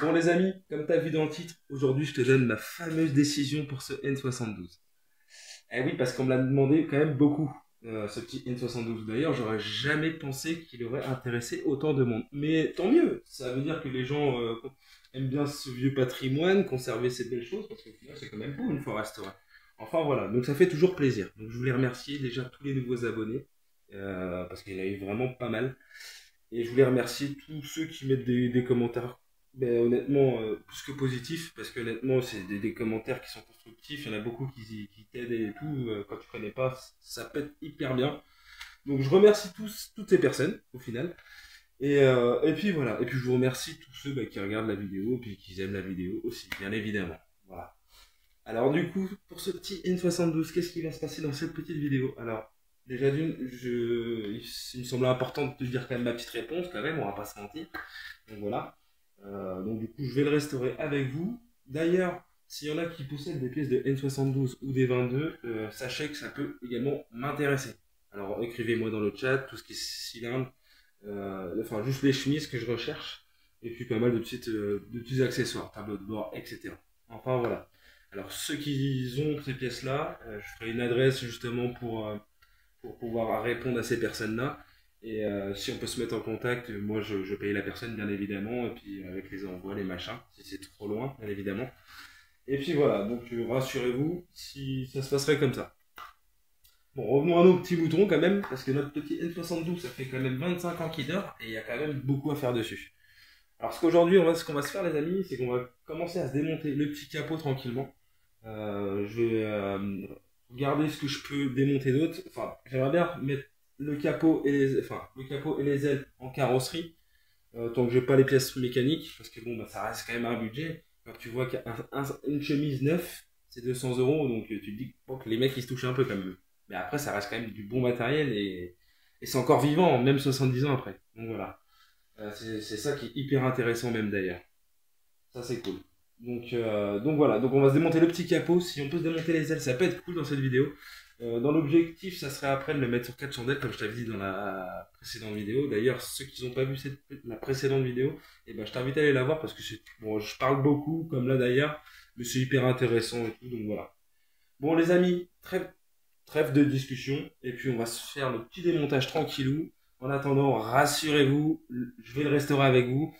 Bon les amis, comme tu as vu dans le titre, aujourd'hui je te donne ma fameuse décision pour ce N72. Eh oui, parce qu'on me l'a demandé quand même beaucoup, ce petit N72. D'ailleurs, j'aurais jamais pensé qu'il aurait intéressé autant de monde. Mais tant mieux, ça veut dire que les gens aiment bien ce vieux patrimoine, conserver ces belles choses, parce qu'au final c'est quand même beau une foresterie. Enfin voilà, donc ça fait toujours plaisir. Donc je voulais remercier déjà tous les nouveaux abonnés, parce qu'il y en a eu vraiment pas mal. Et je voulais remercier tous ceux qui mettent des commentaires, ben, honnêtement, plus que positifs, parce que honnêtement, c'est des commentaires qui sont constructifs. Il y en a beaucoup qui t'aident et tout. Quand tu connais pas, ça pète hyper bien. Donc je remercie toutes ces personnes, au final. Et puis voilà. Et puis je vous remercie tous ceux qui regardent la vidéo, et puis qui aiment la vidéo aussi, bien évidemment. Voilà. Alors du coup, pour ce petit N72, qu'est-ce qui va se passer dans cette petite vidéo? Alors, déjà d'une, il me semblait important de te dire quand même ma petite réponse, quand même, on va pas se mentir. Donc voilà. Donc du coup, je vais le restaurer avec vous. D'ailleurs, s'il y en a qui possèdent des pièces de N72 ou des 22, sachez que ça peut également m'intéresser. Alors écrivez-moi dans le chat tout ce qui est cylindre, enfin juste les chemises que je recherche, et puis pas mal de petits accessoires, tableau de bord, etc. Enfin voilà. Alors ceux qui ont ces pièces-là, je ferai une adresse justement pour pouvoir répondre à ces personnes-là. Et si on peut se mettre en contact, moi je paye la personne bien évidemment, et puis avec les envois, les machins, si c'est trop loin, bien évidemment. Et puis voilà, donc rassurez-vous, si ça se passerait comme ça. Bon, revenons à nos petits boutons quand même, parce que notre petit N72, ça fait quand même 25 ans qu'il dort, et il y a quand même beaucoup à faire dessus. Alors ce qu'aujourd'hui, ce qu'on va se faire les amis, c'est qu'on va commencer à se démonter le petit capot tranquillement. Je vais regarder ce que je peux démonter d'autre. Enfin, j'aimerais bien mettre le capot et les ailes en carrosserie, tant que j'ai pas les pièces mécaniques, parce que bon, bah, ça reste quand même un budget. Quand tu vois qu'une chemise neuve, c'est 200 euros, donc tu te dis bon, que les mecs ils se touchent un peu quand même. Mais après, ça reste quand même du bon matériel et c'est encore vivant, même 70 ans après. Donc voilà. C'est ça qui est hyper intéressant même d'ailleurs. Ça c'est cool. Donc voilà, donc on va se démonter le petit capot. Si on peut se démonter les ailes, ça peut être cool dans cette vidéo. Dans l'objectif, ça serait après de le mettre sur 4 chandelles, comme je t'avais dit dans la précédente vidéo. D'ailleurs, ceux qui n'ont pas vu la précédente vidéo, eh ben, je t'invite à aller la voir parce que bon, je parle beaucoup, comme là d'ailleurs, mais c'est hyper intéressant et tout, donc voilà. Bon les amis, trêve de discussion, et puis on va se faire le petit démontage tranquillou. En attendant, rassurez-vous, je vais le restaurer avec vous.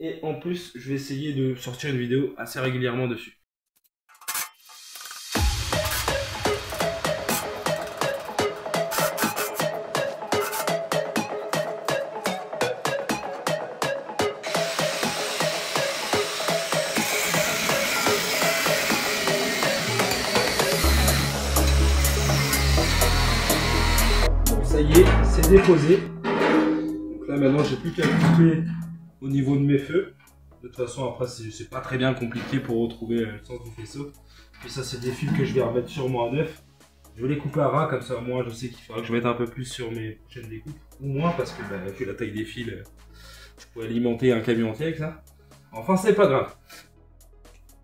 Et en plus, je vais essayer de sortir une vidéo assez régulièrement dessus. Bon, ça y est, c'est déposé. Donc là maintenant, j'ai plus qu'à couper au niveau de mes feux. De toute façon, après, c'est pas très bien compliqué pour retrouver le sens du faisceau. Puis ça, c'est des fils que je vais remettre sûrement à neuf. Je vais les couper à ras, comme ça, moi, je sais qu'il faudra que je mette un peu plus sur mes prochaines découpes. Ou moins, parce que, bah, vu la taille des fils, je pourrais alimenter un camion entier avec ça. Enfin, c'est pas grave.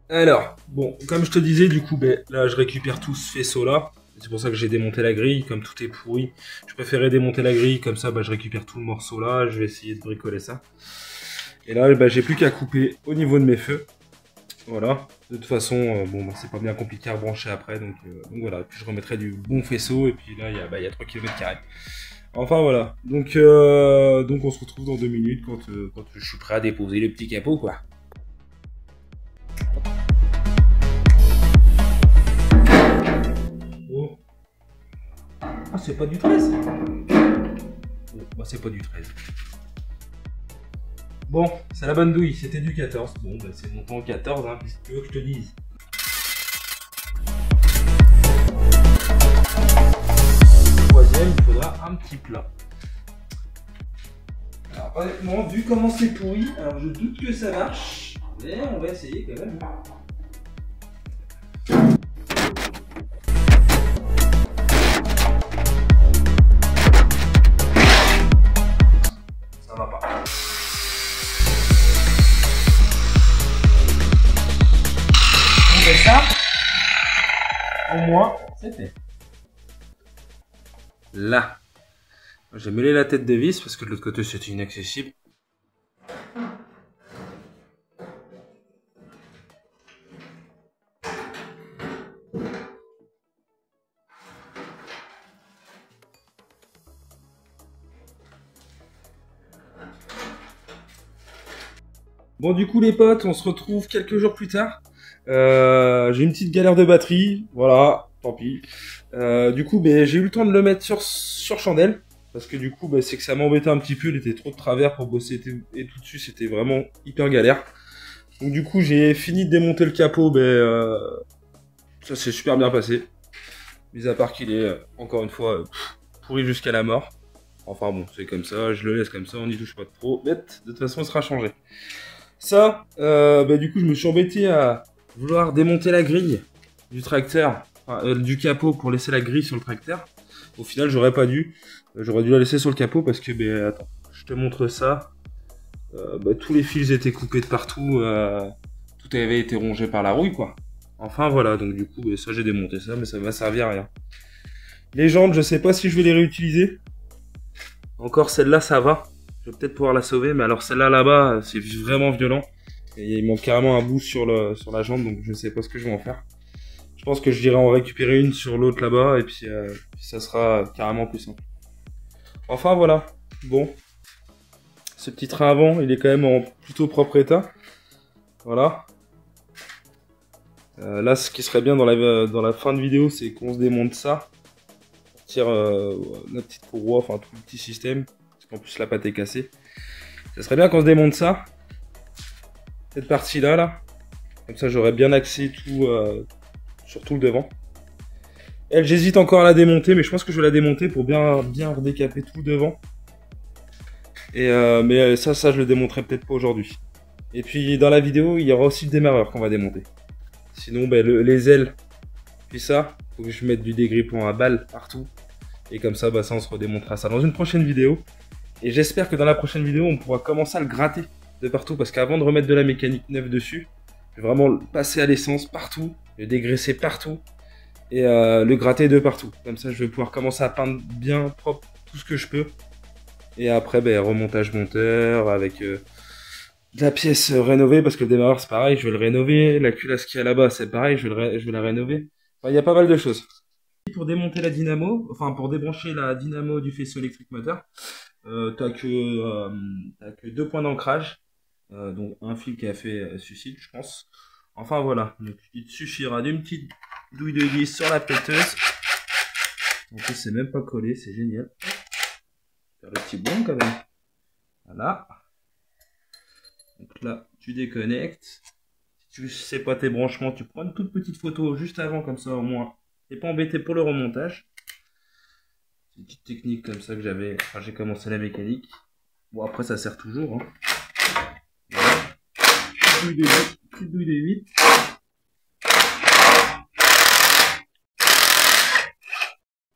Alors, bon, comme je te disais, du coup, ben, là, je récupère tout ce faisceau-là. C'est pour ça que j'ai démonté la grille, comme tout est pourri. Je préférais démonter la grille, comme ça, bah, je récupère tout le morceau là. Je vais essayer de bricoler ça. Et là, bah, j'ai plus qu'à couper au niveau de mes feux. Voilà. De toute façon, bon, bah, c'est pas bien compliqué à brancher après. Donc voilà. Puis je remettrai du bon faisceau. Et puis là, il y a 3 km². Enfin voilà. Donc on se retrouve dans 2 minutes quand je suis prêt à déposer le petit capot, quoi. Oh. Ah, c'est pas du 13. Oh, bah, c'est pas du 13. Bon, c'est la bonne douille, c'était du 14. Bon, bah, c'est montant 14, hein, qu'est-ce que tu veux que je te dise? Troisième, il faudra un petit plat. Alors, honnêtement, vu comment c'est pourri, alors je doute que ça marche, mais on va essayer quand même. Ça va pas. On fait ça. Au moins, c'est fait. Là. J'ai mêlé la tête de vis parce que de l'autre côté c'était inaccessible. Bon, du coup, les potes, on se retrouve quelques jours plus tard. J'ai une petite galère de batterie, voilà, tant pis. Du coup, ben, j'ai eu le temps de le mettre sur chandelle, parce que du coup, ben, c'est que ça m'embêtait un petit peu, il était trop de travers pour bosser et tout dessus, c'était vraiment hyper galère. Donc du coup, j'ai fini de démonter le capot, ben, ça s'est super bien passé. Mis à part qu'il est, encore une fois, pourri jusqu'à la mort. Enfin bon, c'est comme ça, je le laisse comme ça, on n'y touche pas trop. Bête, de toute façon, il sera changé. Ça, bah, du coup, je me suis embêté à vouloir démonter la grille du tracteur, enfin, du capot pour laisser la grille sur le tracteur. Au final, j'aurais pas dû. J'aurais dû la laisser sur le capot parce que, bah, attends, je te montre ça. Bah, tous les fils étaient coupés de partout. Tout avait été rongé par la rouille, quoi. Enfin, voilà, donc du coup, bah, ça, j'ai démonté ça, mais ça m'a servi à rien. Les jantes, je sais pas si je vais les réutiliser. Encore celle-là, ça va. Je vais peut-être pouvoir la sauver, mais alors celle-là là-bas, c'est vraiment violent. Et il manque carrément un bout sur la jambe, donc je sais pas ce que je vais en faire. Je pense que je dirais en récupérer une sur l'autre là-bas, et puis ça sera carrément plus simple. Enfin voilà, bon. Ce petit train avant, il est quand même en plutôt propre état. Voilà. Là, ce qui serait bien dans la fin de vidéo, c'est qu'on se démonte ça. On tire notre petite courroie, enfin tout le petit système. Parce qu'en plus la pâte est cassée. Ça serait bien qu'on se démonte ça. Cette partie-là, là. Comme ça, j'aurais bien axé tout, sur tout le devant. Elle, j'hésite encore à la démonter, mais je pense que je vais la démonter pour bien redécaper tout le devant. Et mais ça, je le démonterai peut-être pas aujourd'hui. Et puis, dans la vidéo, il y aura aussi le démarreur qu'on va démonter. Sinon, ben, les ailes, puis ça, faut que je mette du dégrippant à balles partout. Et comme ça, bah, ça, on se redémontera ça dans une prochaine vidéo. Et j'espère que dans la prochaine vidéo, on pourra commencer à le gratter de partout. Parce qu'avant de remettre de la mécanique neuve dessus, je vais vraiment le passer à l'essence partout, le dégraisser partout. Et le gratter de partout. Comme ça, je vais pouvoir commencer à peindre bien propre tout ce que je peux. Et après, ben, remontage monteur avec de la pièce rénovée. Parce que le démarreur, c'est pareil, je vais le rénover. La culasse qu'il y a là-bas, c'est pareil, je vais la rénover. Enfin, il y a pas mal de choses. Pour démonter la dynamo, enfin pour débrancher la dynamo du faisceau électrique moteur, t'as que deux points d'ancrage, donc un fil qui a fait suicide, je pense. Enfin voilà, donc il te suffira d'une petite douille de vis sur la péteuse. En plus, c'est même pas collé, c'est génial. Faire le petit bon quand même. Voilà. Donc là, tu déconnectes. Si tu sais pas tes branchements, tu prends une toute petite photo juste avant, comme ça au moins. T'es pas embêté pour le remontage. C'est une petite technique comme ça que j'avais quand j'ai commencé la mécanique. Bon, après, ça sert toujours. Hein. Voilà. Petite douille de 8.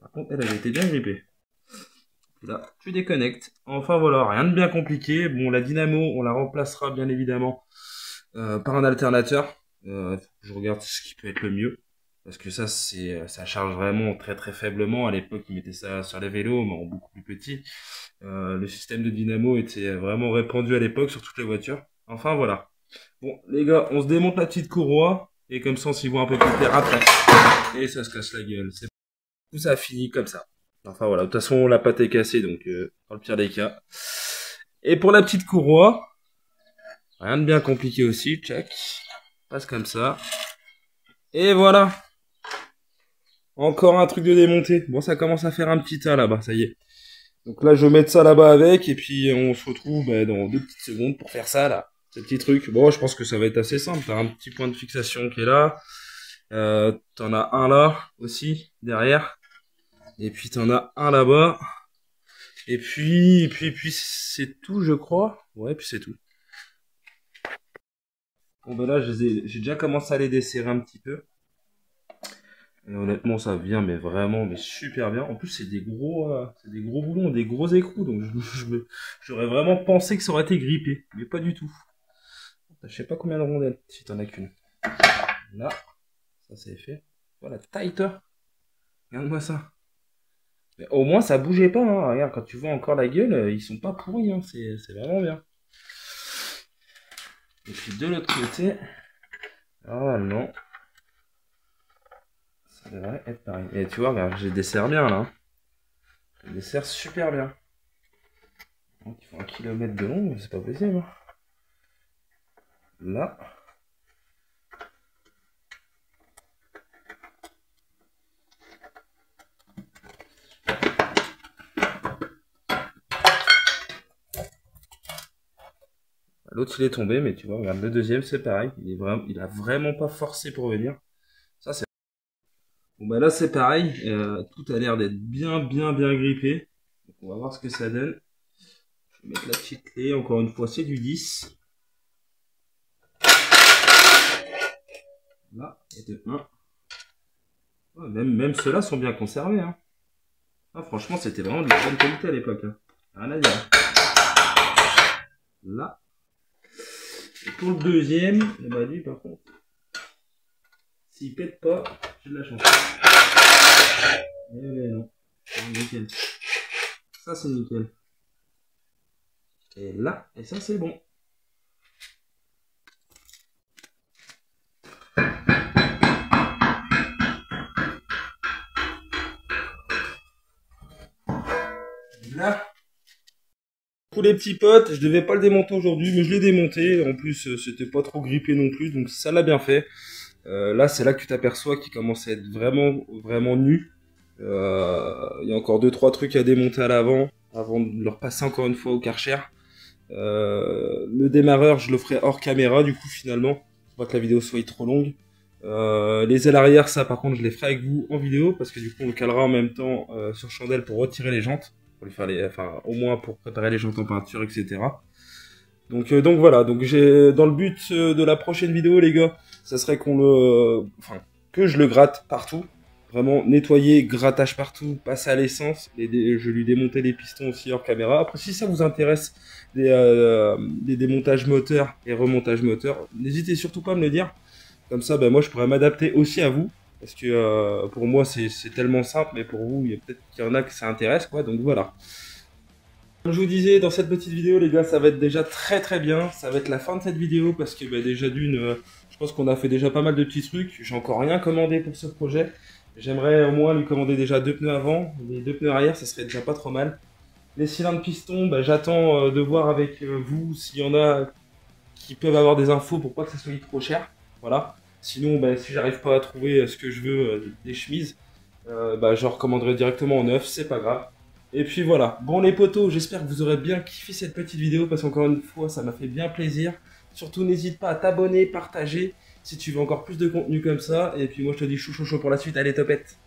Par contre, elle avait été bien grippée. Là, tu déconnectes. Enfin voilà, rien de bien compliqué. Bon, la dynamo, on la remplacera bien évidemment par un alternateur. Je regarde ce qui peut être le mieux. Parce que ça charge vraiment très très faiblement. À l'époque, ils mettaient ça sur les vélos, mais en beaucoup plus petit. Le système de dynamo était vraiment répandu à l'époque sur toutes les voitures. Enfin voilà. Bon, les gars, on se démonte la petite courroie. Et comme ça, on s'y voit un peu plus clair après. Et ça se casse la gueule. Tout ça finit comme ça. Enfin voilà, de toute façon, la pâte est cassée, donc dans le pire des cas. Et pour la petite courroie, rien de bien compliqué aussi, check. Passe comme ça. Et voilà. Encore un truc de démonter. Bon, ça commence à faire un petit tas là-bas, ça y est. Donc là, je vais mettre ça là-bas avec, et puis on se retrouve dans 2 petites secondes pour faire ça là. Ce petit truc. Bon, je pense que ça va être assez simple. T'as un petit point de fixation qui est là. T'en as un là aussi, derrière. Et puis t'en as un là-bas. Et puis c'est tout, je crois. Ouais, puis c'est tout. Bon, ben là, j'ai déjà commencé à les desserrer un petit peu. Et honnêtement, ça vient, mais vraiment, mais super bien. En plus, c'est des gros boulons, des gros écrous. Donc, j'aurais vraiment pensé que ça aurait été grippé. Mais pas du tout. Je sais pas combien de rondelles, si t'en as qu'une. Là, ça c'est fait. Voilà, tighter. Regarde-moi ça. Mais au moins, ça bougeait pas. Hein. Regarde, quand tu vois encore la gueule, ils sont pas pourris. Hein. C'est vraiment bien. Et puis de l'autre côté, normalement, ça devrait être pareil. Et tu vois, regarde, j'ai dessert bien là. Je dessert super bien. Donc il faut 1 km de long, c'est pas possible. là. L'autre il est tombé, mais tu vois, regarde, le deuxième c'est pareil, il a vraiment pas forcé pour venir. Ça c'est... Bon bah là c'est pareil, tout a l'air d'être bien grippé. Donc, on va voir ce que ça donne. Je vais mettre la petite clé, encore une fois c'est du 10. Là, et de 1. Ouais, même ceux-là sont bien conservés. Hein. Ah, franchement, c'était vraiment de la bonne qualité à l'époque. Hein. Rien à dire. Là. Et pour le deuxième, eh ben, lui, par contre, s'il pète pas, j'ai de la chance. Eh ben non. Nickel. Ça, c'est nickel. Et là, et ça, c'est bon. Là. Pour les petits potes, je devais pas le démonter aujourd'hui, mais je l'ai démonté. En plus, c'était pas trop grippé non plus, donc ça l'a bien fait. Là, c'est là que tu t'aperçois qu'il commence à être vraiment nu. Il y a encore 2-3 trucs à démonter à l'avant, avant de le repasser encore une fois au Karcher. Le démarreur, je le ferai hors caméra, du coup, finalement. Pour pas que la vidéo soit trop longue. Les ailes arrière, ça, par contre, je les ferai avec vous en vidéo, parce que du coup, on le calera en même temps sur chandelle pour retirer les jantes. Pour lui faire enfin, au moins pour préparer les jantes en peinture, etc. Donc voilà, donc j'ai dans le but de la prochaine vidéo, les gars, ça serait que je le gratte partout, vraiment nettoyer, grattage partout, passer à l'essence, je lui démonter les pistons aussi hors caméra. Après, si ça vous intéresse des démontages moteurs et remontages moteurs, n'hésitez surtout pas à me le dire. Comme ça, ben, moi, je pourrais m'adapter aussi à vous. Parce que pour moi, c'est tellement simple, mais pour vous, il y a peut-être qu'il y en a que ça intéresse, quoi. Donc voilà. Comme je vous disais, dans cette petite vidéo, les gars, ça va être déjà très bien. Ça va être la fin de cette vidéo parce que bah, déjà je pense qu'on a fait déjà pas mal de petits trucs. J'ai encore rien commandé pour ce projet. J'aimerais au moins lui commander déjà 2 pneus avant. Les 2 pneus arrière, ça serait déjà pas trop mal. Les cylindres piston, bah, j'attends de voir avec vous s'il y en a qui peuvent avoir des infos pour pas que ça soit trop cher. Voilà. Sinon, bah, si j'arrive pas à trouver ce que je veux, des chemises, bah, je recommanderai directement en neuf, c'est pas grave. Et puis voilà. Bon les potos, j'espère que vous aurez bien kiffé cette petite vidéo parce qu'encore une fois, ça m'a fait bien plaisir. Surtout, n'hésite pas à t'abonner, partager si tu veux encore plus de contenu comme ça. Et puis moi, je te dis chou chou chou pour la suite. Allez, topette!